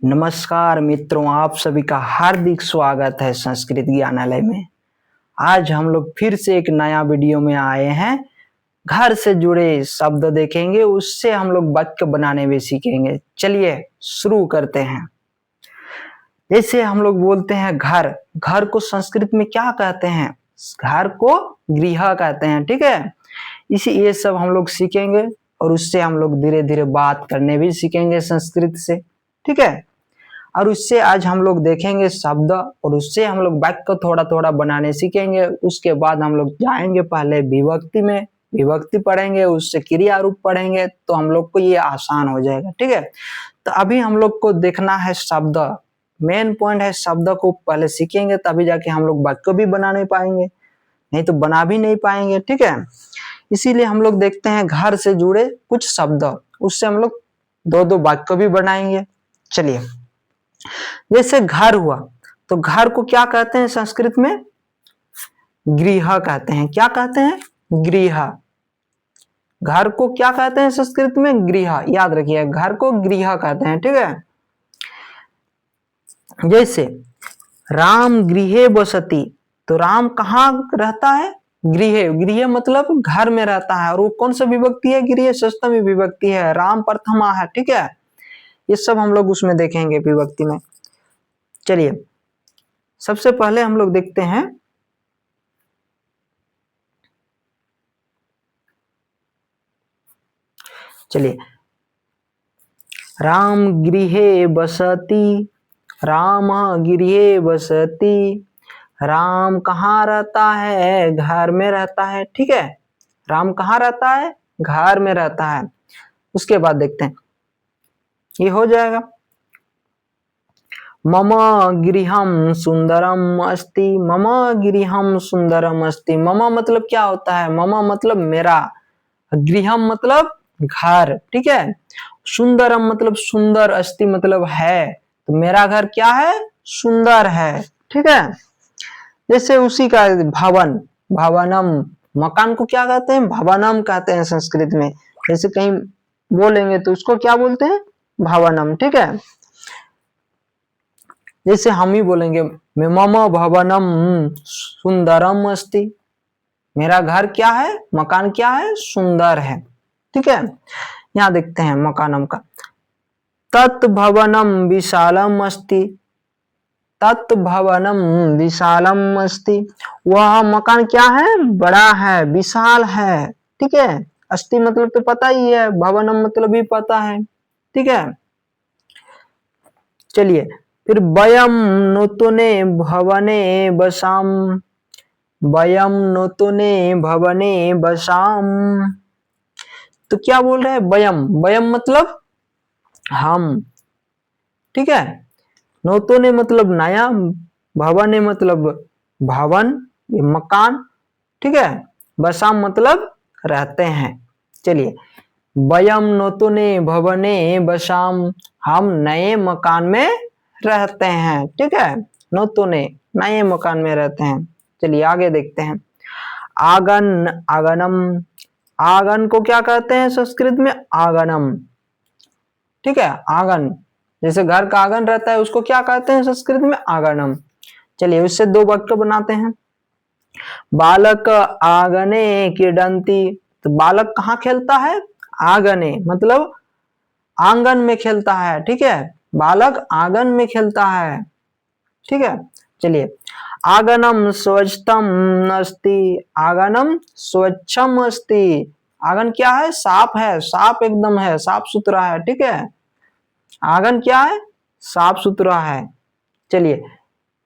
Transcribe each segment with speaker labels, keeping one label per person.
Speaker 1: नमस्कार मित्रों, आप सभी का हार्दिक स्वागत है संस्कृत ज्ञानालय में। आज हम लोग फिर से एक नया वीडियो में आए हैं। घर से जुड़े शब्द देखेंगे, उससे हम लोग वाक्य बनाने भी सीखेंगे। चलिए शुरू करते हैं। जैसे हम लोग बोलते हैं घर, घर को संस्कृत में क्या कहते हैं? घर को गृह कहते हैं, ठीक है। ये सब हम लोग सीखेंगे और उससे हम लोग धीरे धीरे बात करने भी सीखेंगे संस्कृत से, ठीक है। और उससे आज हम लोग देखेंगे शब्द और उससे हम लोग वाक्य को थोड़ा थोड़ा बनाने सीखेंगे। उसके बाद हम लोग जाएंगे पहले विभक्ति में, विभक्ति पढ़ेंगे, उससे क्रिया रूप पढ़ेंगे, तो हम लोग को ये आसान हो जाएगा, ठीक है। तो अभी हम लोग को देखना है शब्द, मेन पॉइंट है शब्द को पहले सीखेंगे, तभी जाके हम लोग वाक्य भी बना नहीं पाएंगे, नहीं तो बना भी नहीं पाएंगे, ठीक है। इसीलिए हम लोग देखते हैं घर से जुड़े कुछ शब्द, उससे हम लोग दो दो वाक्य भी बनाएंगे। चलिए, जैसे घर हुआ, तो घर को क्या कहते हैं संस्कृत में? गृह कहते हैं। क्या कहते हैं? गृह। घर को क्या कहते हैं संस्कृत में? गृह। याद रखिए, घर को गृह कहते हैं, ठीक है। जैसे राम गृहे बसती, तो राम कहाँ रहता है? गृह। गृह मतलब घर में रहता है, और वो कौन सा विभक्ति है? गृह षष्ठमी विभक्ति है, राम प्रथमा है, ठीक है। ये सब हम लोग उसमें देखेंगे विभक्ति में। चलिए, सबसे पहले हम लोग देखते हैं चलिए, राम गृहे बसती, राम गृहे बसती। राम कहाँ रहता है? घर में रहता है, ठीक है। राम कहाँ रहता है? घर में रहता है। उसके बाद देखते हैं, ये हो जाएगा। मम गृहम सुंदरम अस्ति, मम गृहम सुंदरम अस्ति। मम मतलब क्या होता है? मम मतलब मेरा, गृहम मतलब घर, ठीक है। सुंदरम मतलब सुंदर, अस्ति मतलब है, तो मेरा घर क्या है? सुंदर है, ठीक है। जैसे उसी का भवन, भवनम, मकान को क्या कहते हैं? भवनम कहते हैं संस्कृत में। जैसे कहीं बोलेंगे तो उसको क्या बोलते हैं? भवनम, ठीक है। जैसे हम ही बोलेंगे मम भवनम सुंदरम अस्ति, मेरा घर क्या है? मकान क्या है? सुंदर है, ठीक है। यहाँ देखते हैं मकानम का, तत् भवनम विशालम अस्ति, तत् भवनम विशालम अस्ति। वह मकान क्या है? बड़ा है, विशाल है, ठीक है। अस्ति मतलब तो पता ही है, भवनम मतलब भी पता है, ठीक है। चलिए, फिर वयम नूतने भवने बसाम, वयम नूतने भवने बसाम। तो क्या बोल रहे हैं? वयम, वयम मतलब हम, ठीक है। नूतने मतलब नया, भवने मतलब भवन, ये मकान, ठीक है। बसाम मतलब रहते हैं। चलिए, वयम नूतने भवने बसाम, हम नए मकान में रहते हैं, ठीक है। नूतने, नए मकान में रहते हैं। चलिए आगे देखते हैं। आगन, आगनम, आंगन को क्या कहते हैं संस्कृत में? आंगनम, ठीक है। आंगन, जैसे घर का आंगन रहता है, उसको क्या कहते हैं संस्कृत में? आंगनम। चलिए, उससे दो वाक्य बनाते हैं। बालक आंगने क्रीडन्ति, तो बालक कहाँ खेलता है? आंगने मतलब आंगन में खेलता है, ठीक है। बालक आंगन में खेलता है, ठीक है। चलिए, आंगनम स्वच्छतम अस्ति, आंगनम स्वच्छम अस्ति। आंगन क्या है? साफ है, साफ एकदम है, साफ सुथरा है, ठीक है। आंगन क्या है? साफ सुथरा है। चलिए,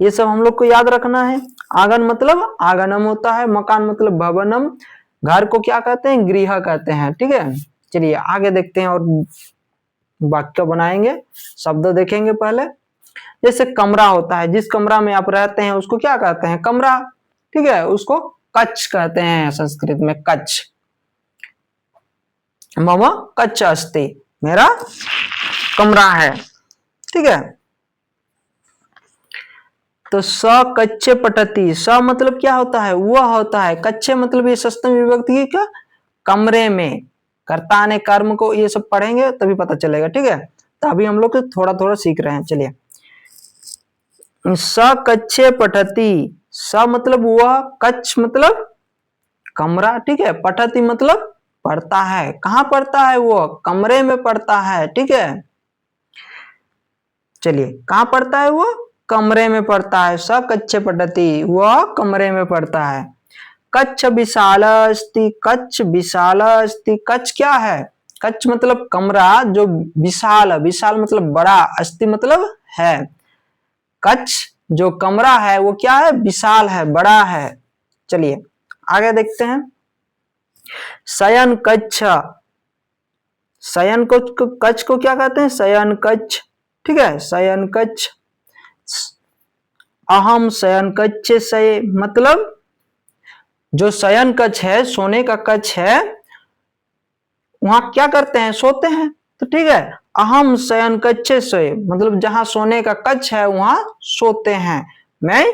Speaker 1: ये सब हम लोग को याद रखना है। आंगन मतलब आंगनम होता है, मकान मतलब भवनम, घर को क्या कहते हैं? गृह कहते हैं, ठीक है। चलिए आगे देखते हैं और वाक्य बनाएंगे, शब्द देखेंगे पहले। जैसे कमरा होता है, जिस कमरा में आप रहते हैं उसको क्या कहते हैं? कमरा, ठीक है। उसको कक्ष कहते हैं संस्कृत में, कक्ष। मम कक्ष अस्ति, मेरा कमरा है, ठीक है। तो स कच्चे पठती, स मतलब क्या होता है? वह होता है, कच्चे मतलब ये षष्ठम विभक्ति की क्या? कमरे में। कर्ता ने कर्म को, ये सब पढ़ेंगे तभी पता चलेगा, ठीक है। तो अभी हम लोग थोड़ा थोड़ा सीख रहे हैं। चलिए, स कच्छे पठती, स मतलब वह, कच्छ मतलब कमरा, ठीक है, पठती मतलब पढ़ता है। कहाँ पढ़ता है वो? कमरे में पढ़ता है, ठीक है। चलिए, कहाँ पढ़ता है वो? कमरे में पढ़ता है। स कच्छे पठती, वह कमरे में पढ़ता है। कच्छ विशाल अस्ति, कच्छ विशाल अस्ति, कच्छ क्या है? कच्छ मतलब कमरा जो विशाल, विशाल मतलब बड़ा, अस्ति मतलब है। कच्छ जो कमरा है वो क्या है? विशाल है, बड़ा है। चलिए आगे देखते हैं। शयन कच्छ, शयन को कच्छ को क्या कहते हैं? शयन कच्छ, ठीक है, शयन कच्छ। अहम शयन कच्छ शये, मतलब जो शयन कक्ष है, सोने का कक्ष है, वहां क्या करते हैं? सोते हैं। तो ठीक है, अहम शयन कक्षे सोए, मतलब जहां सोने का कक्ष है वहां सोते हैं। मैं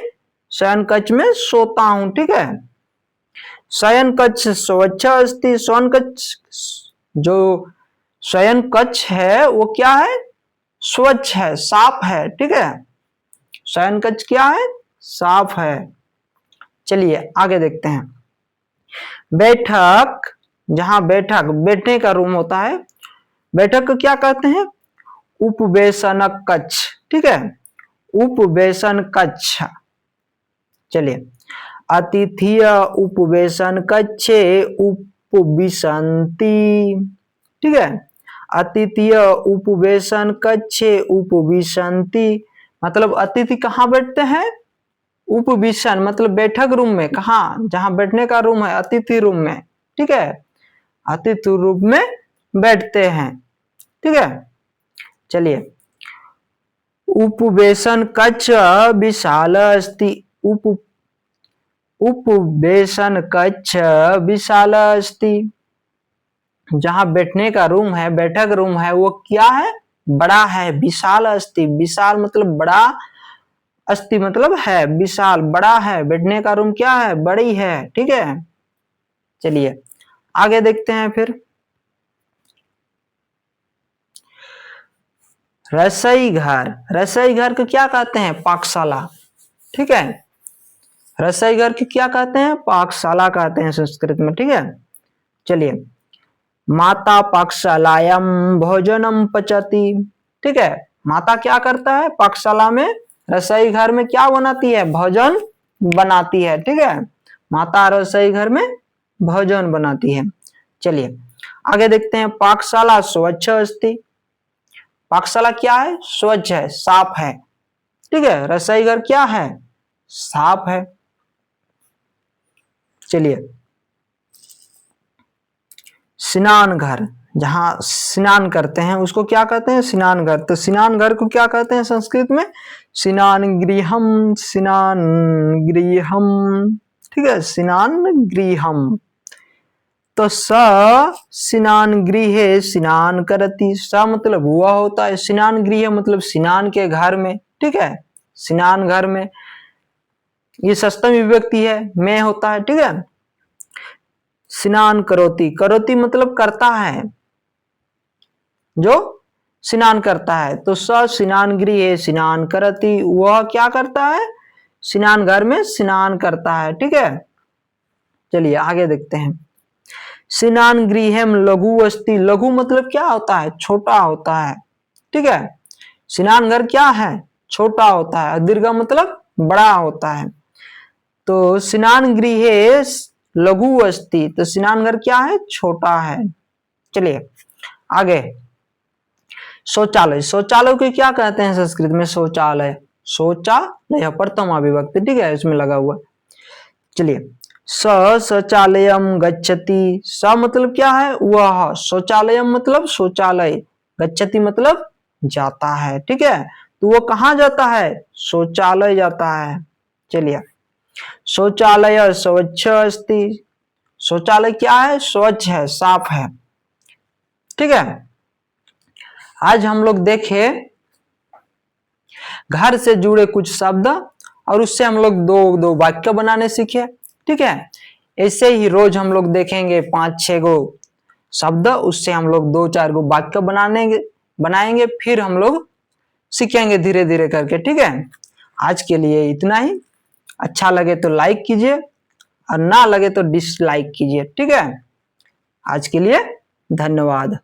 Speaker 1: शयन कक्ष में सोता हूं, ठीक है। शयन कक्ष स्वच्छ अस्ति, शयन कक्ष, जो शयन कक्ष है वो क्या है? स्वच्छ है, साफ है, ठीक है। शयन कक्ष क्या है? साफ है। चलिए आगे देखते हैं। बैठक, जहां बैठक, बैठने का रूम होता है, बैठक को क्या कहते हैं? उपवेशन कक्ष, ठीक है, उपवेशन कक्ष। चलिए, अतिथि उपवेशन कक्षे उपविशन्ति, ठीक है, अतिथि उपवेशन कक्षे उपविशन्ति, मतलब अतिथि कहाँ बैठते हैं? उपविशन मतलब बैठक रूम में। कहा? जहां बैठने का रूम है, अतिथि रूम में, ठीक है, अतिथि रूम में बैठते हैं, ठीक है। चलिए, उपवेशन कक्ष विशाल अस्ति, उपवेशन कक्ष विशाल अस्ति, जहां बैठने का रूम है, बैठक रूम है, वो क्या है? बड़ा है, विशाल अस्ति, विशाल मतलब बड़ा, अस्ति मतलब है, विशाल बड़ा है, बैठने का रूम क्या है? बड़ी है, ठीक है। चलिए आगे देखते हैं फिर। रसोई घर, रसोई घर को क्या कहते हैं? पाकशाला, ठीक है, रसोई घर को क्या कहते हैं? पाकशाला कहते हैं संस्कृत में, ठीक है। चलिए, माता पाकशालायाम भोजनम पचती, ठीक है, माता क्या करता है? पाकशाला में, रसोई घर में क्या बनाती है? भोजन बनाती है, ठीक है, माता रसोई घर में भोजन बनाती है। चलिए आगे देखते हैं। पाकशाला स्वच्छ अस्ति, पाकशाला क्या है? स्वच्छ है, साफ है, ठीक है, रसोई घर क्या है? साफ है। चलिए, स्नान घर, जहां स्नान करते हैं उसको क्या कहते हैं? स्नान घर। तो स्नान घर को क्या कहते हैं संस्कृत में? स्नान गृहम, स्नान गृहम, ठीक है, स्नान गृहम। तो स स्नान गृहे स्नान करती, स मतलब वह होता है, स्नान गृह मतलब स्नान के घर में, ठीक है, स्नान घर में, ये सप्तमी विभक्ति है, में होता है, ठीक है। स्नान करोति, करोति मतलब करता है, जो स्नान करता है। तो स स्नान गृहे स्नान करति, वह क्या करता है? स्नान घर में स्नान करता है, ठीक है। चलिए आगे देखते हैं। स्नान गृहम लघु अस्ति, लघु मतलब क्या होता है? छोटा होता है, ठीक है, स्नान घर क्या है? छोटा होता है। दीर्घ मतलब बड़ा होता है। तो स्नान गृहे लघु अस्ति, तो स्नान घर क्या है? छोटा है। चलिए आगे। शौचालय, शौचालय को क्या कहते हैं संस्कृत में? शौचालय, शौचालय प्रथमा विभक्ति, ठीक है, इसमें लगा हुआ। चलिए, स शौचालयम गच्छति, स मतलब क्या है? वह, शौचालयम मतलब शौचालय, गच्छति मतलब जाता है, ठीक है, तो वो कहाँ जाता है? शौचालय जाता है। चलिए, शौचालय स्वच्छ अस्ति, शौचालय क्या है? स्वच्छ है, साफ है, ठीक है। आज हम लोग देखे घर से जुड़े कुछ शब्द और उससे हम लोग दो दो वाक्य बनाने सीखे, ठीक है। ऐसे ही रोज हम लोग देखेंगे 5-6 गो शब्द, उससे हम लोग 2-4 गो वाक्य बनाने बनाएंगे, फिर हम लोग सीखेंगे धीरे धीरे करके, ठीक है। आज के लिए इतना ही। अच्छा लगे तो लाइक कीजिए और ना लगे तो डिसलाइक कीजिए, ठीक है। आज के लिए धन्यवाद।